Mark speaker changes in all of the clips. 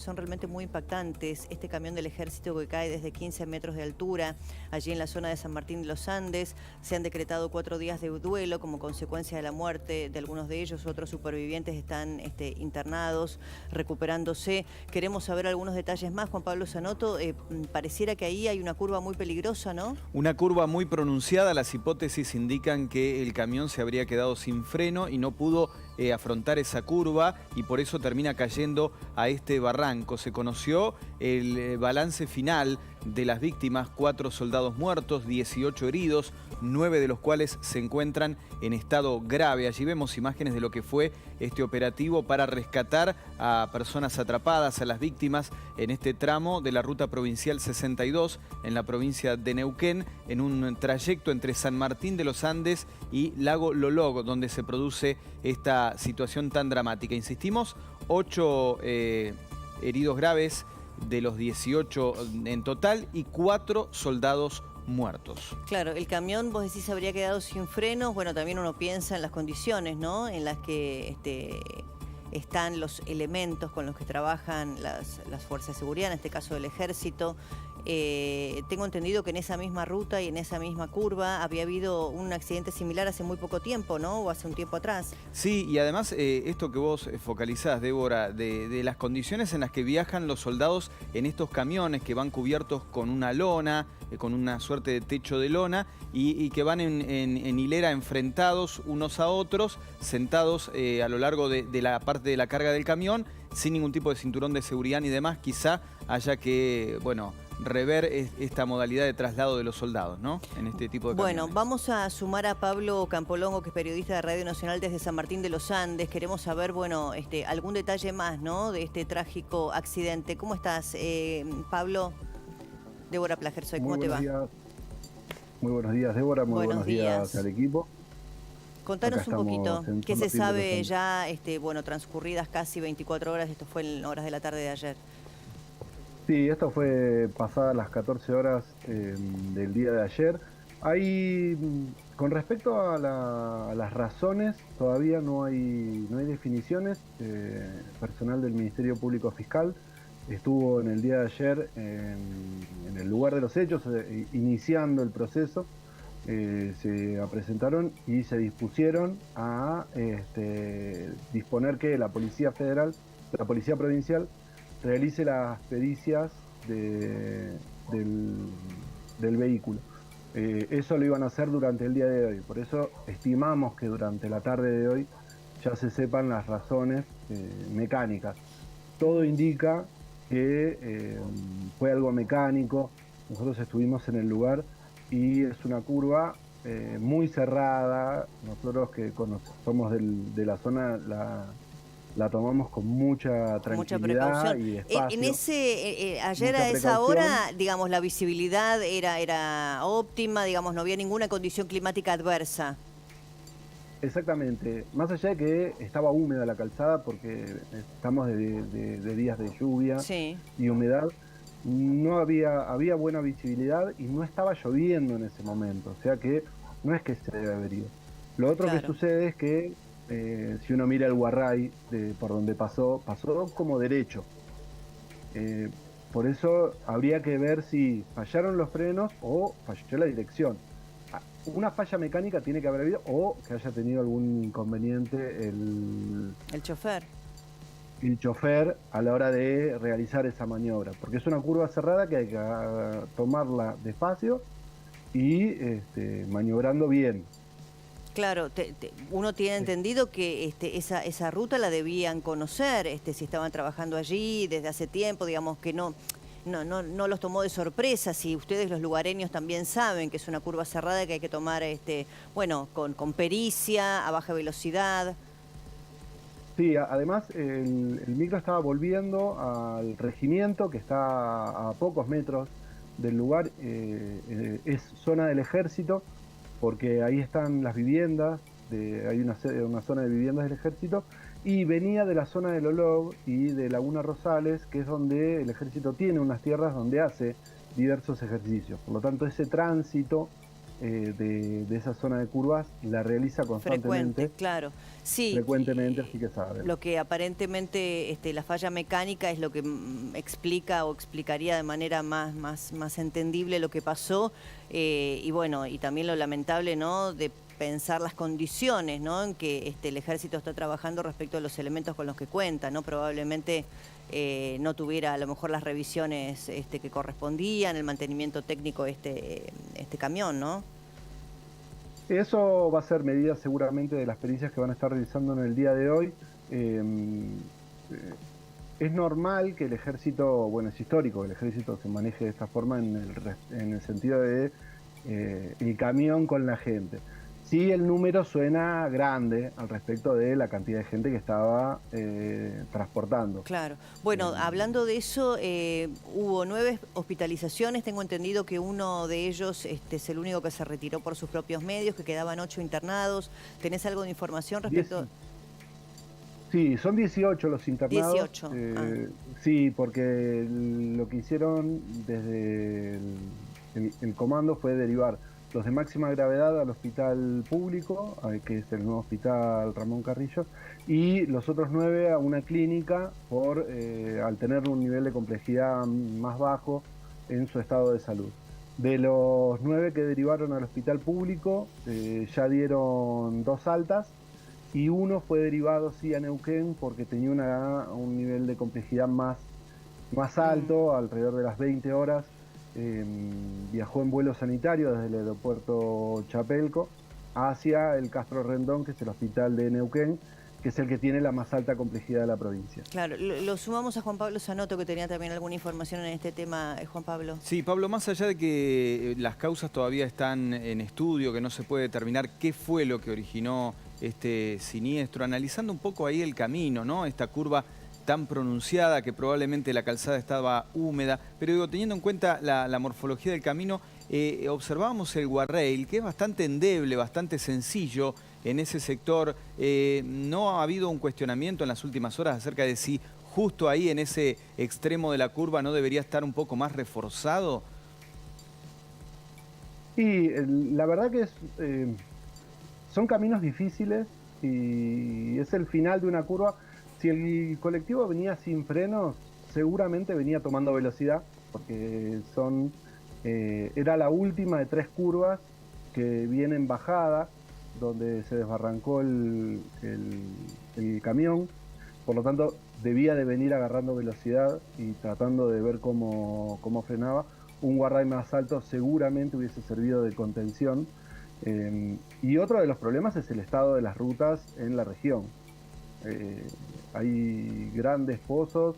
Speaker 1: Son realmente muy impactantes. Este camión del ejército que cae desde 15 metros de altura, allí en la zona de San Martín de los Andes, se han decretado 4 días de duelo como consecuencia de la muerte de algunos de ellos. Otros supervivientes están internados, recuperándose. Queremos saber algunos detalles más, Juan Pablo Zanoto. Pareciera que ahí hay una curva muy peligrosa, ¿no?
Speaker 2: Una curva muy pronunciada. Las hipótesis indican que el camión se habría quedado sin freno y no pudo afrontar esa curva y por eso termina cayendo a este barranco. Se conoció el balance final de las víctimas: 4 soldados muertos, 18 heridos, 9 de los cuales se encuentran en estado grave. Allí vemos imágenes de lo que fue este operativo para rescatar a personas atrapadas, a las víctimas, en este tramo de la ruta provincial 62 en la provincia de Neuquén, en un trayecto entre San Martín de los Andes y Lago Lolog, donde se produce esta situación tan dramática. Insistimos, 8 heridos graves de los 18 en total y 4 soldados muertos.
Speaker 1: Claro, el camión, vos decís, habría quedado sin frenos. Bueno, también uno piensa en las condiciones, ¿no?, en las que están los elementos con los que trabajan las fuerzas de seguridad, en este caso el ejército. Tengo entendido que en esa misma ruta y en esa misma curva había habido un accidente similar hace muy poco tiempo, ¿no?, o hace un tiempo atrás.
Speaker 2: Sí, y además esto que vos focalizás, Débora, de las condiciones en las que viajan los soldados en estos camiones que van cubiertos con una lona, con una suerte de techo de lona, y que van en hilera enfrentados unos a otros, sentados a lo largo de la parte de la carga del camión, sin ningún tipo de cinturón de seguridad ni demás. Quizá haya que, bueno, rever esta modalidad de traslado de los soldados, ¿no?, en este tipo de camiones.
Speaker 1: Bueno, vamos a sumar a Pablo Campolongo, que es periodista de Radio Nacional desde San Martín de los Andes. Queremos saber, bueno, algún detalle más, ¿no?, de este trágico accidente. ¿Cómo estás, Pablo? Débora Plagersoy, ¿cómo te va?
Speaker 3: Muy buenos días, Débora. Muy buenos días al equipo.
Speaker 1: Contanos un poquito, ¿qué se sabe ya, bueno, transcurridas casi 24 horas? Esto fue en horas de la tarde de ayer.
Speaker 3: Sí, esto fue pasadas las 14 horas del día de ayer. Ahí, con respecto a las razones, todavía no hay definiciones. Personal del Ministerio Público Fiscal estuvo en el día de ayer en el lugar de los hechos, iniciando el proceso. Se presentaron y se dispusieron a disponer que la Policía Federal, la Policía Provincial, realice las pericias del vehículo. Eso lo iban a hacer durante el día de hoy, por eso estimamos que durante la tarde de hoy ya se sepan las razones mecánicas. Todo indica que fue algo mecánico. Nosotros estuvimos en el lugar y es una curva muy cerrada. Nosotros que somos de la zona la tomamos con mucha tranquilidad y despacio.
Speaker 1: Ayer a esa hora, digamos, la visibilidad era óptima, digamos, no había ninguna condición climática adversa.
Speaker 3: Exactamente, más allá de que estaba húmeda la calzada porque estamos de días de lluvia, sí, y humedad, no había buena visibilidad y no estaba lloviendo en ese momento, o sea que no es que se debe haber ido. Lo otro que sucede es que si uno mira el Guarray por donde pasó como derecho. Por eso habría que ver si fallaron los frenos o falló la dirección. Una falla mecánica tiene que haber habido, o que haya tenido algún inconveniente el
Speaker 1: chofer.
Speaker 3: El chofer a la hora de realizar esa maniobra, porque es una curva cerrada que hay que tomarla despacio y maniobrando bien.
Speaker 1: Claro, uno tiene entendido que esa ruta la debían conocer, si estaban trabajando allí desde hace tiempo, digamos que no los tomó de sorpresa. Si ustedes los lugareños también saben que es una curva cerrada que hay que tomar, bueno, con pericia, a baja velocidad.
Speaker 3: Sí, además el micro estaba volviendo al regimiento que está a pocos metros del lugar, es zona del ejército, porque ahí están las viviendas, hay una zona de viviendas del ejército, y venía de la zona de Lolog y de Laguna Rosales, que es donde el ejército tiene unas tierras donde hace diversos ejercicios. Por lo tanto, ese tránsito de esa zona de curvas la realiza constantemente.
Speaker 1: Frecuente, claro. Sí.
Speaker 3: Frecuentemente, así que saben.
Speaker 1: Lo que aparentemente la falla mecánica es lo que explica o explicaría de manera más entendible lo que pasó. Y bueno, y también lo lamentable, ¿no?, de pensar las condiciones, ¿no?, en que el ejército está trabajando respecto a los elementos con los que cuenta, ¿no? Probablemente no tuviera a lo mejor las revisiones que correspondían, el mantenimiento técnico este camión, ¿no?
Speaker 3: Eso va a ser medida seguramente de las pericias que van a estar realizando en el día de hoy. Es normal que el ejército, bueno, es histórico que el ejército se maneje de esta forma en el sentido de el camión con la gente. Sí, el número suena grande al respecto de la cantidad de gente que estaba transportando.
Speaker 1: Claro. Bueno, hablando de eso, hubo 9 hospitalizaciones. Tengo entendido que uno de ellos es el único que se retiró por sus propios medios, que quedaban 8 internados. ¿Tenés algo de información respecto?
Speaker 3: Sí, son 18 los internados.
Speaker 1: 18.
Speaker 3: Sí, porque lo que hicieron desde el comando fue derivar los de máxima gravedad al hospital público, que es el nuevo hospital Ramón Carrillo, y los otros 9 a una clínica al tener un nivel de complejidad más bajo en su estado de salud. De los 9 que derivaron al hospital público, ya dieron 2 altas, y uno fue derivado sí a Neuquén porque tenía un nivel de complejidad más alto, alrededor de las 20 horas. Viajó en vuelo sanitario desde el aeropuerto Chapelco hacia el Castro Rendón, que es el hospital de Neuquén, que es el que tiene la más alta complejidad de la provincia.
Speaker 1: Claro, lo sumamos a Juan Pablo Zanotto, que tenía también alguna información en este tema, Juan Pablo.
Speaker 2: Sí, Pablo, más allá de que las causas todavía están en estudio, que no se puede determinar qué fue lo que originó este siniestro, analizando un poco ahí el camino, ¿no? Esta curva tan pronunciada que probablemente la calzada estaba húmeda, pero digo, teniendo en cuenta la morfología del camino, observábamos el guarrail, que es bastante endeble, bastante sencillo en ese sector. ¿No ha habido un cuestionamiento en las últimas horas acerca de si justo ahí en ese extremo de la curva no debería estar un poco más reforzado?
Speaker 3: Y la verdad que son caminos difíciles y es el final de una curva. Si el colectivo venía sin frenos, seguramente venía tomando velocidad, porque era la última de 3 curvas que vienen bajada, donde se desbarrancó el camión. Por lo tanto, debía de venir agarrando velocidad y tratando de ver cómo frenaba. Un guardrail más alto seguramente hubiese servido de contención. Y otro de los problemas es el estado de las rutas en la región. Hay grandes pozos,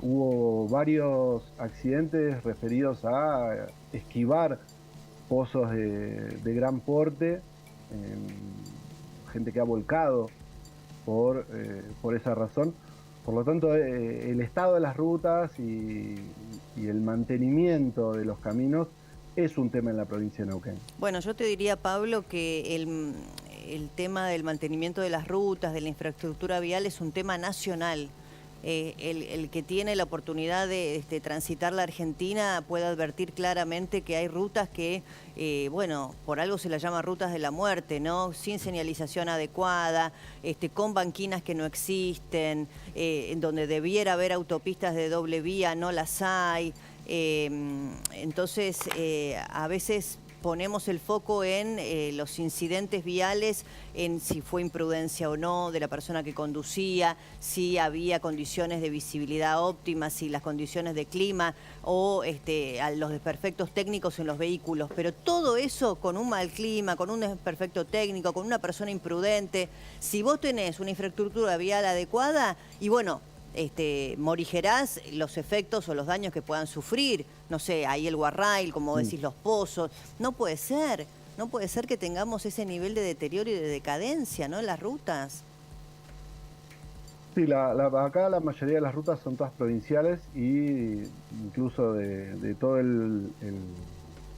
Speaker 3: hubo varios accidentes referidos a esquivar pozos de gran porte, gente que ha volcado por esa razón. Por lo tanto, el estado de las rutas y el mantenimiento de los caminos es un tema en la provincia de Neuquén.
Speaker 1: Bueno, yo te diría, Pablo, que el tema del mantenimiento de las rutas, de la infraestructura vial, es un tema nacional. El que tiene la oportunidad de transitar la Argentina puede advertir claramente que hay rutas que, bueno, por algo se las llama rutas de la muerte, ¿no? Sin señalización adecuada, con banquinas que no existen, en donde debiera haber autopistas de doble vía, no las hay. Entonces, a veces ponemos el foco en los incidentes viales, en si fue imprudencia o no de la persona que conducía, si había condiciones de visibilidad óptima, si las condiciones de clima o a los desperfectos técnicos en los vehículos. Pero todo eso con un mal clima, con un desperfecto técnico, con una persona imprudente, si vos tenés una infraestructura vial adecuada, y bueno, morigerás los efectos o los daños que puedan sufrir, no sé, ahí el guarrail, como decís, los pozos. No puede ser que tengamos ese nivel de deterioro y de decadencia, ¿no?, en las rutas.
Speaker 3: Sí, acá la mayoría de las rutas son todas provinciales y incluso de todo el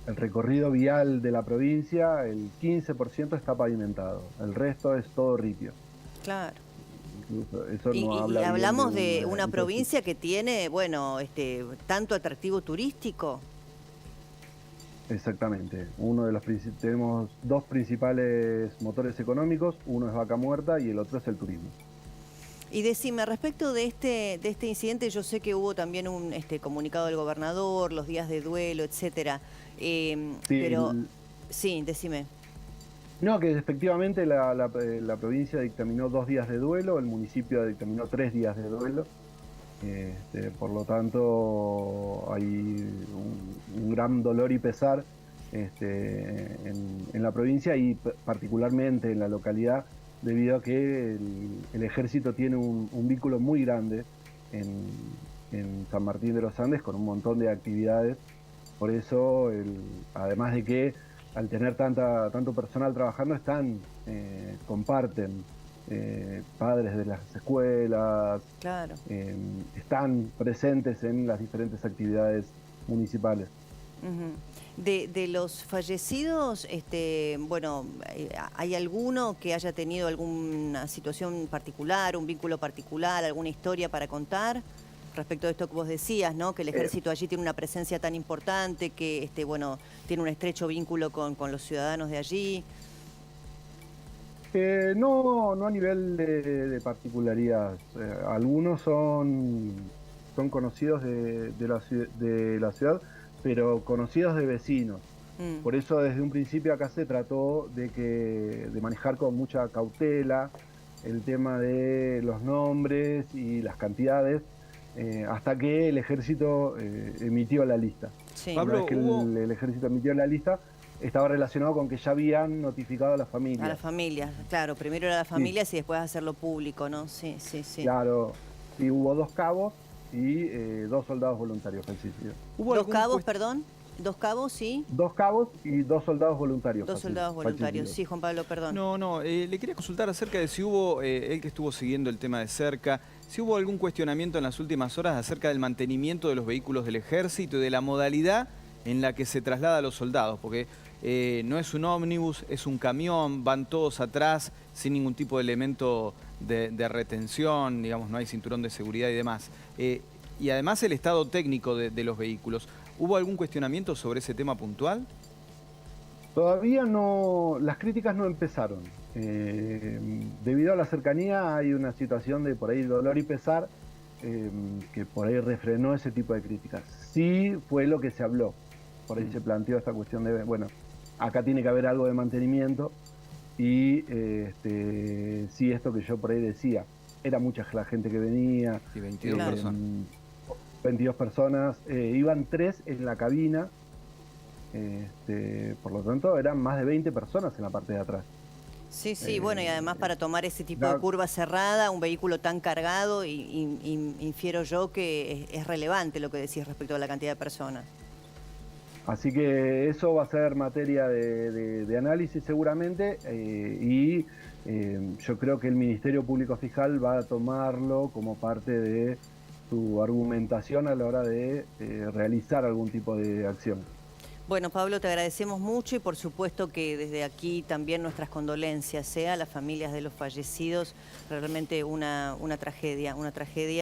Speaker 3: recorrido vial de la provincia, el 15% está pavimentado, el resto es todo ripio.
Speaker 1: Claro.
Speaker 3: Eso
Speaker 1: y,
Speaker 3: no habla
Speaker 1: y hablamos de
Speaker 3: una
Speaker 1: una provincia que tiene, bueno, tanto atractivo turístico.
Speaker 3: Exactamente. Tenemos dos principales motores económicos, uno es vaca muerta y el otro es el turismo.
Speaker 1: Y decime, respecto de este incidente, yo sé que hubo también un comunicado del gobernador, los días de duelo, etcétera.
Speaker 3: Sí,
Speaker 1: Pero, sí, decime.
Speaker 3: no, que efectivamente la provincia dictaminó 2 días de duelo, el municipio dictaminó 3 días de duelo. Por lo tanto, hay un gran dolor y pesar en la provincia y particularmente en la localidad, debido a que el ejército tiene un vínculo muy grande en San Martín de los Andes con un montón de actividades. Por eso, además de que al tener tanto personal trabajando, comparten padres de las escuelas,
Speaker 1: Claro.
Speaker 3: están presentes en las diferentes actividades municipales.
Speaker 1: Ujú. De los fallecidos, bueno, ¿hay alguno que haya tenido alguna situación particular, un vínculo particular, alguna historia para contar? Respecto de esto que vos decías, ¿no? Que el ejército allí tiene una presencia tan importante, que bueno, tiene un estrecho vínculo con los ciudadanos de allí.
Speaker 3: No a nivel de particularidad. Algunos son conocidos de la ciudad, pero conocidos de vecinos.
Speaker 1: Mm.
Speaker 3: Por eso desde un principio acá se trató de manejar con mucha cautela el tema de los nombres y las cantidades, hasta que el ejército emitió la lista.
Speaker 1: Sí.
Speaker 3: Una
Speaker 2: Pablo,
Speaker 3: vez que el ejército emitió la lista, estaba relacionado con que ya habían notificado a las familias.
Speaker 1: A la familia, claro, primero era la
Speaker 3: Sí,
Speaker 1: familia y después hacerlo público, ¿no? Sí, sí, sí.
Speaker 3: claro, sí, hubo 2 cabos y 2 soldados voluntarios fallecidos.
Speaker 2: ¿hubo
Speaker 1: ¿Dos
Speaker 2: algún
Speaker 1: cabos, perdón? ¿Dos cabos, sí?
Speaker 3: 2 cabos y 2 soldados voluntarios.
Speaker 1: Dos soldados voluntarios.
Speaker 3: fallecidos.
Speaker 1: Sí, Juan Pablo, perdón.
Speaker 2: No, le quería consultar acerca de si hubo, él que estuvo siguiendo el tema de cerca, si hubo algún cuestionamiento en las últimas horas acerca del mantenimiento de los vehículos del ejército y de la modalidad en la que se traslada a los soldados, porque no es un ómnibus, es un camión, van todos atrás sin ningún tipo de elemento de retención, digamos, no hay cinturón de seguridad y demás. Y además el estado técnico de los vehículos. ¿Hubo algún cuestionamiento sobre ese tema puntual?
Speaker 3: Todavía no, las críticas no empezaron. Debido a la cercanía hay una situación de por ahí dolor y pesar, que por ahí refrenó ese tipo de críticas. Sí fue lo que se habló. Por ahí se planteó esta cuestión de, bueno, acá tiene que haber algo de mantenimiento y sí, esto que yo por ahí decía, era mucha la gente que venía.
Speaker 2: Sí, 22
Speaker 1: Claro.
Speaker 2: personas.
Speaker 3: 22 personas, iban 3 en la cabina, por lo tanto eran más de 20 personas en la parte de atrás.
Speaker 1: Sí, sí, bueno, y además para tomar ese tipo de
Speaker 3: la-
Speaker 1: curva cerrada, un vehículo tan cargado, infiero yo que es relevante lo que decís respecto a la cantidad de personas.
Speaker 3: Así que eso va a ser materia de análisis seguramente, y yo creo que el Ministerio Público Fiscal va a tomarlo como parte de su argumentación a la hora de realizar algún tipo de acción.
Speaker 1: Bueno, Pablo, te agradecemos mucho y por supuesto que desde aquí también nuestras condolencias a las familias de los fallecidos. Realmente una tragedia, una tragedia.